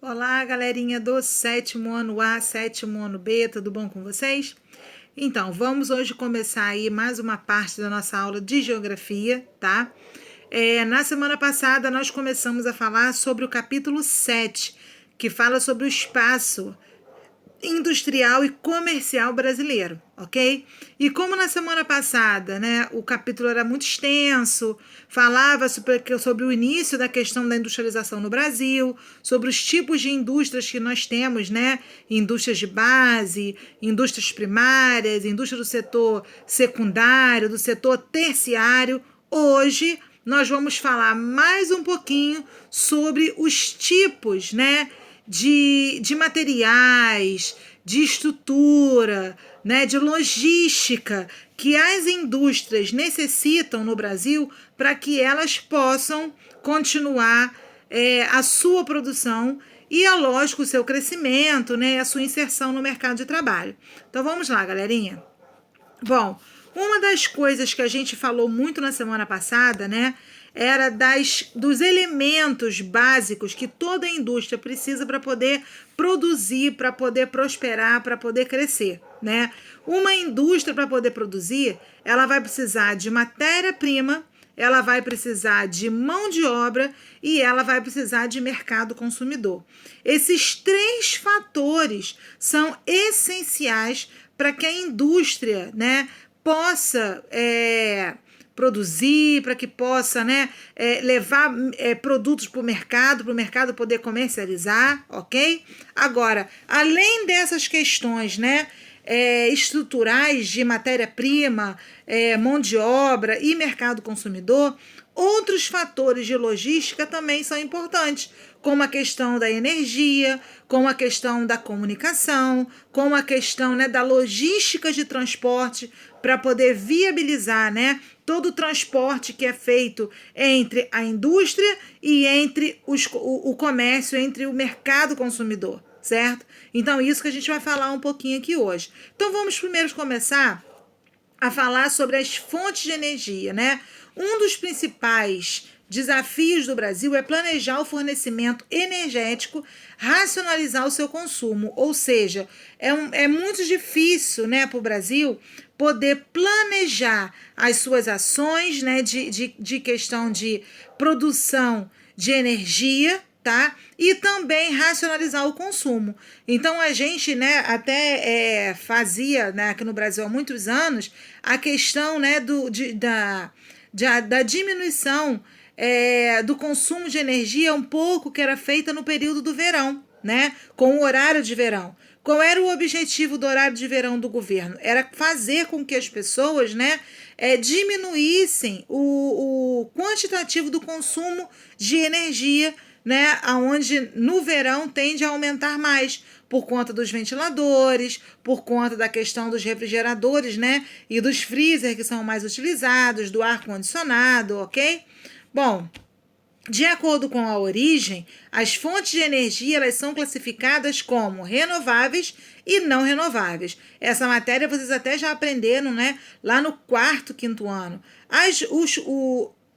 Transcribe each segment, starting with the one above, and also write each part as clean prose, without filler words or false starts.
Olá, galerinha do sétimo ano A, sétimo ano B, tudo bom com vocês? Então, vamos hoje começar aí mais uma parte da nossa aula de geografia, tá? Na semana passada nós começamos a falar sobre o capítulo 7, que fala sobre o espaço industrial e comercial brasileiro, ok? E como na semana passada, né, o capítulo era muito extenso, falava sobre o início da questão da industrialização no Brasil, sobre os tipos de indústrias que nós temos, né, indústrias de base, indústrias primárias, indústria do setor secundário, do setor terciário. Hoje nós vamos falar mais um pouquinho sobre os tipos, né, de materiais, de estrutura, né, de logística que as indústrias necessitam no Brasil para que elas possam continuar a sua produção e, é lógico, o seu crescimento, né, a sua inserção no mercado de trabalho. Então vamos lá, galerinha. Bom, uma das coisas que a gente falou muito na semana passada, né, era dos elementos básicos que toda indústria precisa para poder produzir, para poder prosperar, para poder crescer, né? Uma indústria, para poder produzir, ela vai precisar de matéria-prima, ela vai precisar de mão de obra e ela vai precisar de mercado consumidor. Esses três fatores são essenciais para que a indústria, né, possa produzir, para que possa, né, levar produtos para o mercado poder comercializar, ok? Agora, além dessas questões, né, estruturais de matéria-prima, mão de obra e mercado consumidor, outros fatores de logística também são importantes, como a questão da energia, como a questão da comunicação, como a questão, né, da logística de transporte para poder viabilizar, né, todo o transporte que é feito entre a indústria e entre o comércio, entre o mercado consumidor, certo? Então, isso que a gente vai falar um pouquinho aqui hoje. Então, vamos primeiro começar a falar sobre as fontes de energia, né? Um dos principais desafios do Brasil é planejar o fornecimento energético, racionalizar o seu consumo, ou seja, é muito difícil, né, para o Brasil poder planejar as suas ações, né, de questão de produção de energia, tá? E também racionalizar o consumo. Então a gente, né, até fazia, né, aqui no Brasil há muitos anos a questão, né, da diminuição do consumo de energia um pouco que era feita no período do verão, né, com o horário de verão. Qual era o objetivo do horário de verão do governo? Era fazer com que as pessoas, né, diminuíssem o quantitativo do consumo de energia, né, aonde no verão tende a aumentar mais por conta dos ventiladores, por conta da questão dos refrigeradores, né, e dos freezer que são mais utilizados, do ar condicionado, ok? Bom, de acordo com a origem, as fontes de energia elas são classificadas como renováveis e não renováveis. Essa matéria vocês até já aprenderam, né, lá no quarto, quinto ano.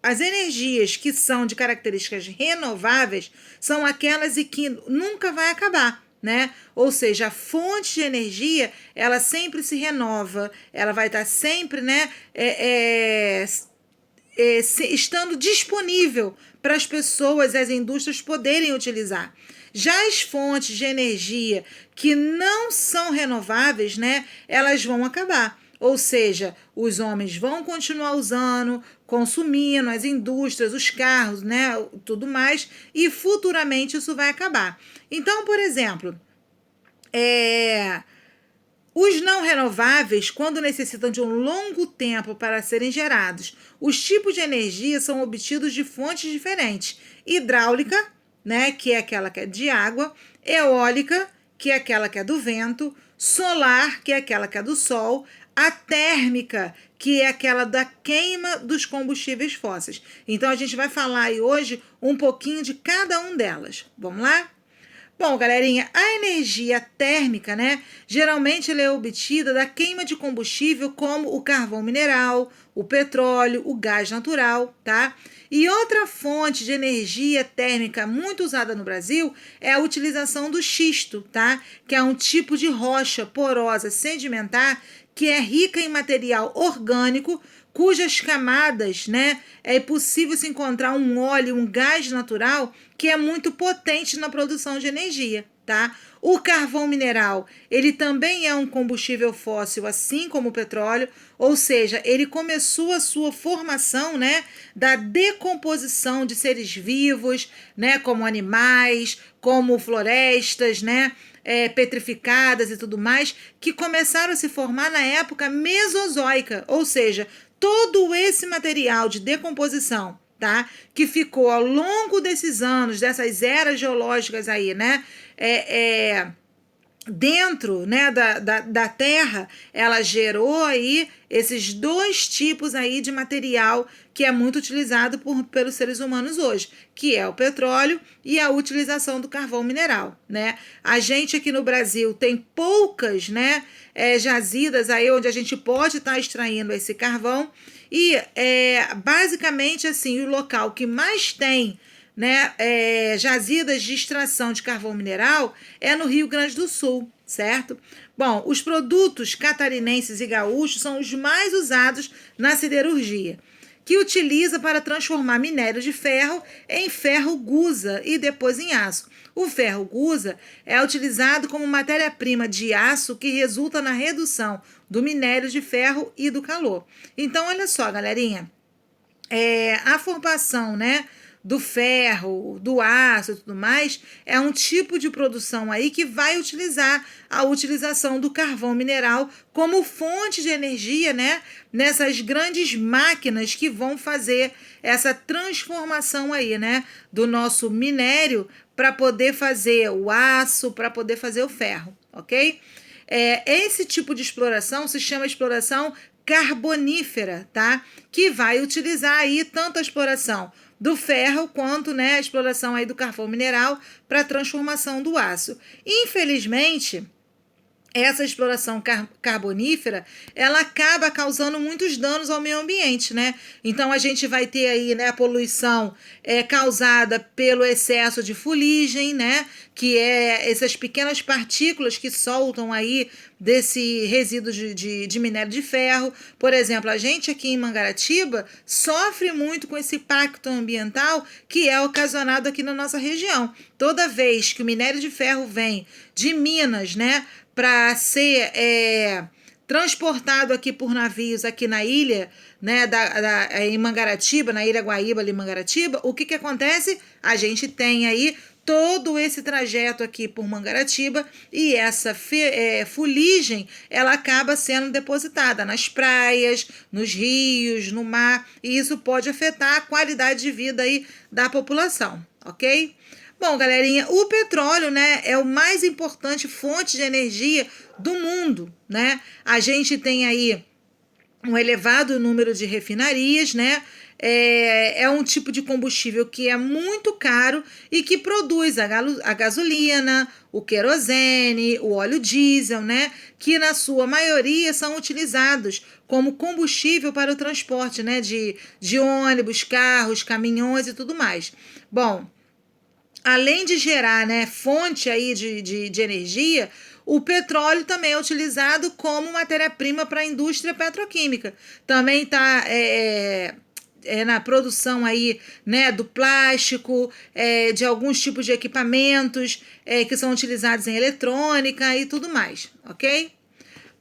As energias que são de características renováveis são aquelas que nunca vai acabar, né? Ou seja, a fonte de energia ela sempre se renova, ela vai estar sempre, né, estando disponível para as pessoas e as indústrias poderem utilizar. Já as fontes de energia que não são renováveis, né, elas vão acabar. Ou seja, os homens vão continuar usando, consumindo, as indústrias, os carros, né, tudo mais, e futuramente isso vai acabar. Então, por exemplo, os não renováveis, quando necessitam de um longo tempo para serem gerados, os tipos de energia são obtidos de fontes diferentes. Hidráulica, né, que é aquela que é de água, eólica, que é aquela que é do vento, solar, que é aquela que é do sol, a térmica, que é aquela da queima dos combustíveis fósseis. Então a gente vai falar aí hoje um pouquinho de cada um delas. Vamos lá? Bom, galerinha, a energia térmica, né, geralmente ela é obtida da queima de combustível como o carvão mineral, o petróleo, o gás natural, tá? E outra fonte de energia térmica muito usada no Brasil é a utilização do xisto, tá? Que é um tipo de rocha porosa sedimentar que é rica em material orgânico, cujas camadas, né, é possível se encontrar um óleo, um gás natural que é muito potente na produção de energia, tá? O carvão mineral, ele também é um combustível fóssil, assim como o petróleo, ou seja, ele começou a sua formação, né, da decomposição de seres vivos, né, como animais, como florestas, né, petrificadas e tudo mais, que começaram a se formar na época mesozoica, ou seja, todo esse material de decomposição, tá, que ficou ao longo desses anos, dessas eras geológicas aí, né, dentro, né, da Terra, ela gerou aí esses dois tipos aí de material que é muito utilizado pelos seres humanos hoje, que é o petróleo e a utilização do carvão mineral, né? A gente aqui no Brasil tem poucas, né, jazidas aí onde a gente pode estar extraindo esse carvão e basicamente assim, o local que mais tem, né, jazidas de extração de carvão mineral é no Rio Grande do Sul, certo? Bom, os produtos catarinenses e gaúchos são os mais usados na siderurgia, que utiliza para transformar minério de ferro em ferro gusa e depois em aço. O ferro gusa é utilizado como matéria-prima de aço que resulta na redução do minério de ferro e do calor. Então, olha só, galerinha, a formação, né, do ferro, do aço e tudo mais, é um tipo de produção aí que vai utilizar a utilização do carvão mineral como fonte de energia, né, nessas grandes máquinas que vão fazer essa transformação aí, né, do nosso minério para poder fazer o aço, para poder fazer o ferro, ok? Esse tipo de exploração se chama exploração carbonífera, tá? Que vai utilizar aí tanto a exploração do ferro quanto, né, a exploração aí do carvão mineral para a transformação do aço. Infelizmente, essa exploração carbonífera, ela acaba causando muitos danos ao meio ambiente, né? Então, a gente vai ter aí, né, a poluição causada pelo excesso de fuligem, né? Que é essas pequenas partículas que soltam aí desse resíduo de minério de ferro. Por exemplo, a gente aqui em Mangaratiba sofre muito com esse impacto ambiental que é ocasionado aqui na nossa região. Toda vez que o minério de ferro vem de Minas, né, para ser transportado aqui por navios aqui na ilha, né, em Mangaratiba, na Ilha Guaíba, ali em Mangaratiba, o que acontece? A gente tem aí todo esse trajeto aqui por Mangaratiba e essa fuligem, ela acaba sendo depositada nas praias, nos rios, no mar, e isso pode afetar a qualidade de vida aí da população, ok? Bom, galerinha, o petróleo, né, é o mais importante fonte de energia do mundo, né? A gente tem aí um elevado número de refinarias, né? É um tipo de combustível que é muito caro e que produz a gasolina, o querosene, o óleo diesel, né? Que na sua maioria são utilizados como combustível para o transporte, né? De ônibus, carros, caminhões e tudo mais. Bom, além de gerar, né, fonte aí de energia, o petróleo também é utilizado como matéria-prima para a indústria petroquímica. Também está na produção aí, né, do plástico, de alguns tipos de equipamentos que são utilizados em eletrônica e tudo mais, ok?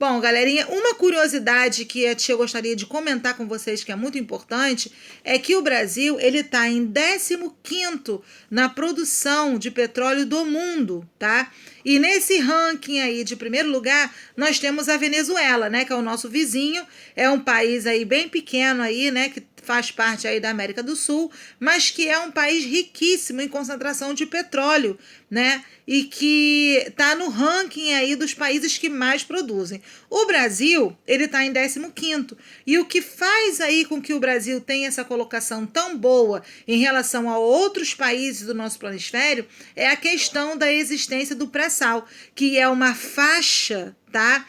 Bom, galerinha, uma curiosidade que a tia gostaria de comentar com vocês, que é muito importante, é que o Brasil ele está em 15º na produção de petróleo do mundo, tá? E nesse ranking aí de primeiro lugar, nós temos a Venezuela, né, que é o nosso vizinho, é um país aí bem pequeno aí, né, que faz parte aí da América do Sul, mas que é um país riquíssimo em concentração de petróleo, né? E que está no ranking aí dos países que mais produzem. O Brasil, ele está em 15º. E o que faz aí com que o Brasil tenha essa colocação tão boa em relação a outros países do nosso planisfério é a questão da existência do pré-sal, que é uma faixa, tá?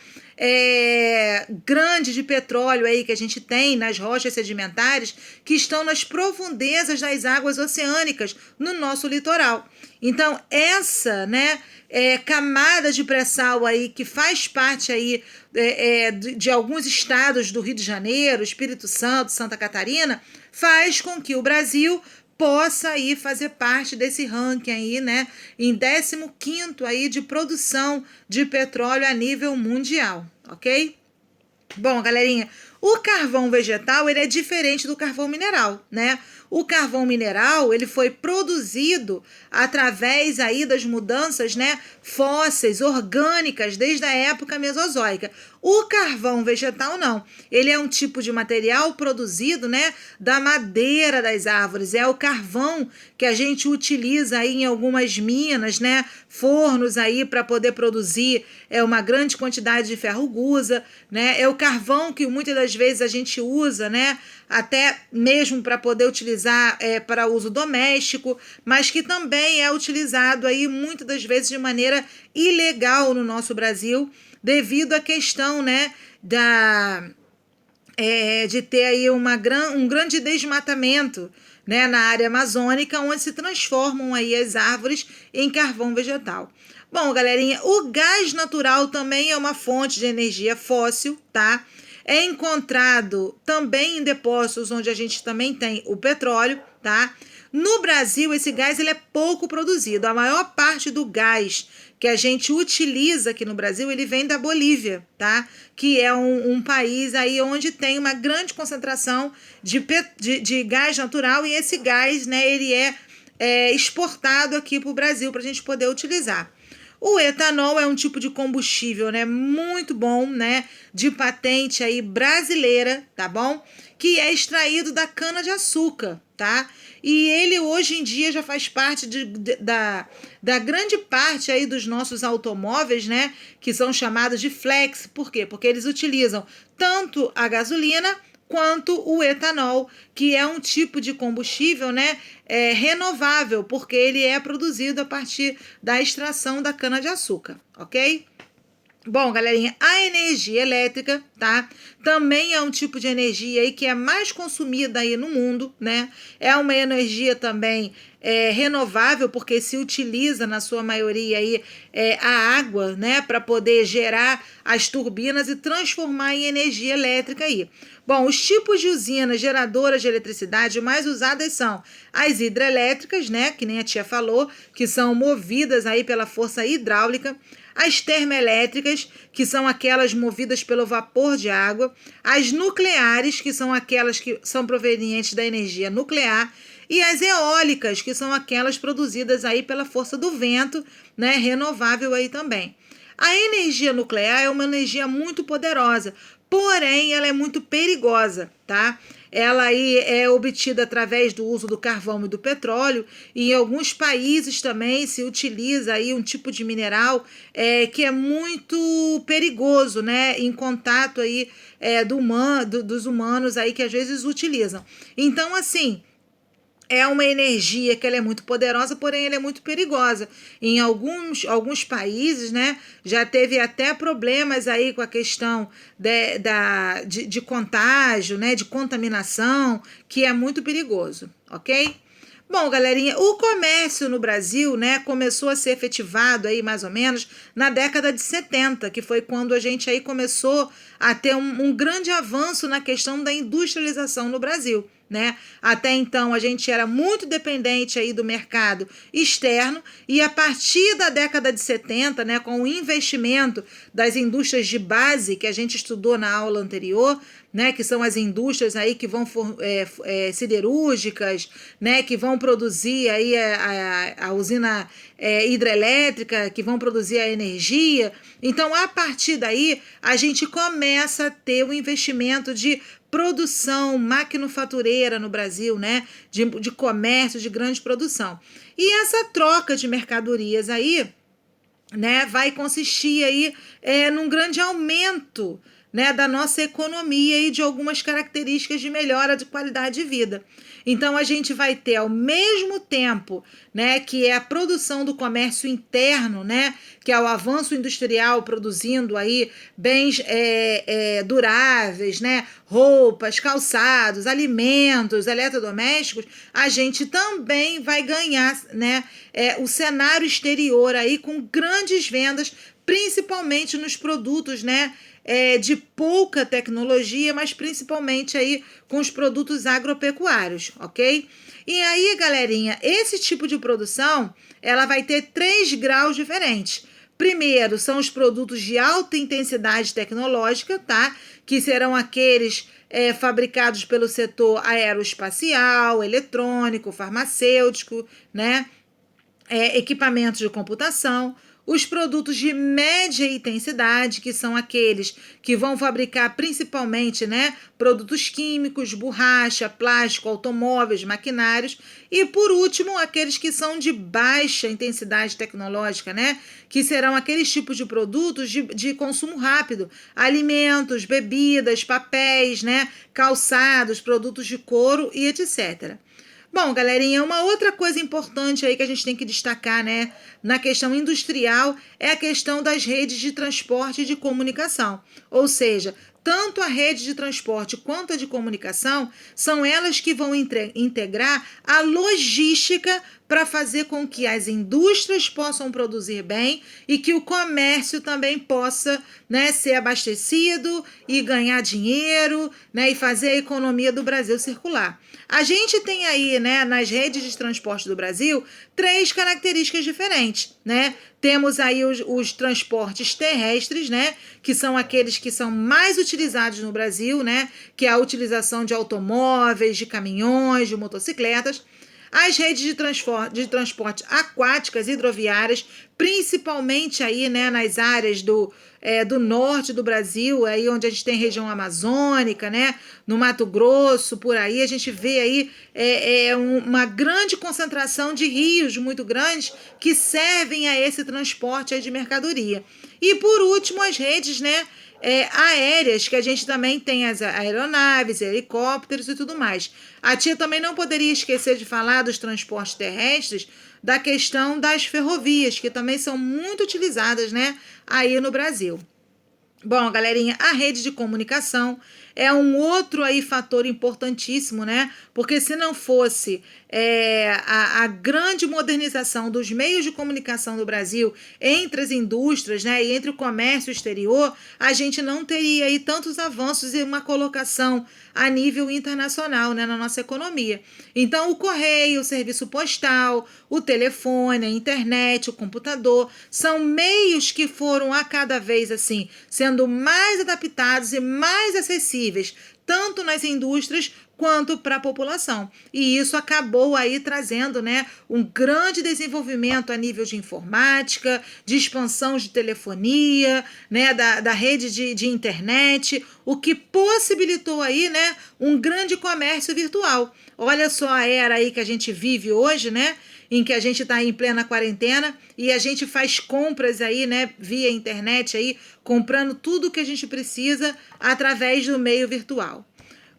Grande de petróleo aí que a gente tem nas rochas sedimentares que estão nas profundezas das águas oceânicas no nosso litoral. Então, essa, né, camada de pré-sal aí que faz parte aí de alguns estados do Rio de Janeiro, Espírito Santo, Santa Catarina, faz com que o Brasil possa aí fazer parte desse ranking aí, né, em 15º aí de produção de petróleo a nível mundial, ok? Bom, galerinha, o carvão vegetal, ele é diferente do carvão mineral, né? O carvão mineral, ele foi produzido através aí das mudanças, né, fósseis, orgânicas, desde a época mesozoica. O carvão vegetal não. Ele é um tipo de material produzido, né, da madeira das árvores. É o carvão que a gente utiliza aí em algumas minas, né, fornos aí para poder produzir uma grande quantidade de ferro-gusa, né? É o carvão que muitas das vezes a gente usa, né, até mesmo para poder utilizar para uso doméstico, mas que também é utilizado aí muitas das vezes de maneira ilegal no nosso Brasil, devido à questão, né, de ter aí um grande desmatamento, né, na área amazônica, onde se transformam aí as árvores em carvão vegetal. Bom, galerinha, o gás natural também é uma fonte de energia fóssil, tá? É encontrado também em depósitos onde a gente também tem o petróleo, tá? No Brasil, esse gás ele é pouco produzido. A maior parte do gás que a gente utiliza aqui no Brasil, ele vem da Bolívia, tá? Que é um país aí onde tem uma grande concentração de gás natural, e esse gás, né, ele é exportado aqui para o Brasil para a gente poder utilizar. O etanol é um tipo de combustível, né, muito bom, né, de patente aí brasileira, tá bom? Que é extraído da cana-de-açúcar, tá? E ele hoje em dia já faz parte da grande parte aí dos nossos automóveis, né, que são chamados de flex. Por quê? Porque eles utilizam tanto a gasolina quanto o etanol, que é um tipo de combustível, né, renovável, porque ele é produzido a partir da extração da cana-de-açúcar, ok? Bom, galerinha, a energia elétrica, tá? Também é um tipo de energia aí que é mais consumida aí no mundo, né? É uma energia também renovável, porque se utiliza na sua maioria aí a água, né, para poder gerar as turbinas e transformar em energia elétrica aí. Bom, os tipos de usinas geradoras de eletricidade mais usadas são as hidrelétricas, né, que nem a tia falou, que são movidas aí pela força hidráulica, as termoelétricas, que são aquelas movidas pelo vapor de água, as nucleares, que são aquelas que são provenientes da energia nuclear, e as eólicas, que são aquelas produzidas aí pela força do vento, né, renovável aí também. A energia nuclear é uma energia muito poderosa, porém ela é muito perigosa, tá? Ela aí é obtida através do uso do carvão e do petróleo, e em alguns países também se utiliza aí um tipo de mineral que é muito perigoso, né, em contato aí dos humanos aí que às vezes utilizam. Então, assim, é uma energia que ela é muito poderosa, porém ela é muito perigosa. Em alguns países, né, já teve até problemas aí com a questão de contágio, né, de contaminação, que é muito perigoso, ok? Bom, galerinha, o comércio no Brasil, né, começou a ser efetivado aí mais ou menos na década de 70, que foi quando a gente aí começou a ter um grande avanço na questão da industrialização no Brasil, né? Até então a gente era muito dependente aí do mercado externo, e a partir da década de 70, né, com o investimento das indústrias de base que a gente estudou na aula anterior, né, que são as indústrias aí que vão siderúrgicas, né, que vão produzir aí a usina hidrelétrica, que vão produzir a energia. Então, a partir daí, a gente começa a ter o investimento de produção maquinofatureira no Brasil, né? De comércio, de grande produção. E essa troca de mercadorias aí, né, vai consistir aí num grande aumento, né, da nossa economia e de algumas características de melhora de qualidade de vida. Então a gente vai ter ao mesmo tempo, né, que é a produção do comércio interno, né, que é o avanço industrial produzindo aí bens duráveis, né, roupas, calçados, alimentos, eletrodomésticos, a gente também vai ganhar, né, o cenário exterior aí com grandes vendas, principalmente nos produtos, né, de pouca tecnologia, mas principalmente aí com os produtos agropecuários, ok? E aí, galerinha, esse tipo de produção, ela vai ter 3 graus diferentes. Primeiro, são os produtos de alta intensidade tecnológica, tá? Que serão aqueles fabricados pelo setor aeroespacial, eletrônico, farmacêutico, né? Equipamentos de computação. Os produtos de média intensidade, que são aqueles que vão fabricar principalmente, né, produtos químicos, borracha, plástico, automóveis, maquinários. E, por último, aqueles que são de baixa intensidade tecnológica, né, que serão aqueles tipos de produtos de consumo rápido, alimentos, bebidas, papéis, né, calçados, produtos de couro e etc. Bom, galerinha, uma outra coisa importante aí que a gente tem que destacar, né, na questão industrial é a questão das redes de transporte e de comunicação. Ou seja, tanto a rede de transporte quanto a de comunicação são elas que vão integrar a logística para fazer com que as indústrias possam produzir bem e que o comércio também possa, né, ser abastecido e ganhar dinheiro, né, e fazer a economia do Brasil circular. A gente tem aí, né, nas redes de transporte do Brasil, 3 características diferentes, né? Temos aí os transportes terrestres, né, que são aqueles que são mais utilizados no Brasil, né, que é a utilização de automóveis, de caminhões, de motocicletas. As redes de transporte aquáticas, hidroviárias, principalmente aí, né, nas áreas do norte do Brasil, aí onde a gente tem região amazônica, né, no Mato Grosso, por aí, a gente vê aí uma grande concentração de rios muito grandes que servem a esse transporte aí de mercadoria. E, por último, as redes, né, aéreas, que a gente também tem as aeronaves, helicópteros e tudo mais. A tia também não poderia esquecer de falar dos transportes terrestres, da questão das ferrovias, que também são muito utilizadas, né, aí no Brasil. Bom, galerinha, a rede de comunicação é um outro aí fator importantíssimo, né? Porque se não fosse a grande modernização dos meios de comunicação do Brasil entre as indústrias, né, e entre o comércio exterior, a gente não teria aí tantos avanços e uma colocação a nível internacional, né, na nossa economia. Então, o correio, o serviço postal, o telefone, a internet, o computador, são meios que foram a cada vez assim sendo mais adaptados e mais acessíveis, tanto nas indústrias quanto para a população. E isso acabou aí trazendo, né, um grande desenvolvimento a nível de informática, de expansão de telefonia, né, da rede de internet, o que possibilitou aí, né, um grande comércio virtual. Olha só a era aí que a gente vive hoje, né, em que a gente está em plena quarentena e a gente faz compras aí, né, via internet aí, comprando tudo que a gente precisa através do meio virtual.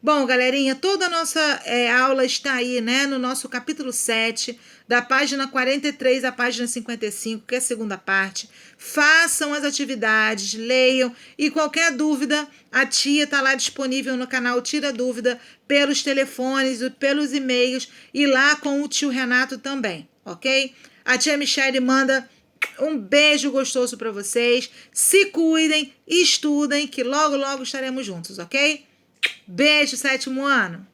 Bom, galerinha, toda a nossa aula está aí, né, no nosso capítulo 7, da página 43 à página 55, que é a segunda parte. Façam as atividades, leiam e qualquer dúvida, a tia está lá disponível no canal Tira Dúvida, pelos telefones, pelos e-mails e lá com o tio Renato também, ok? A tia Michele manda um beijo gostoso para vocês. Se cuidem, estudem, que logo, logo estaremos juntos, ok? Beijo, 7º ano!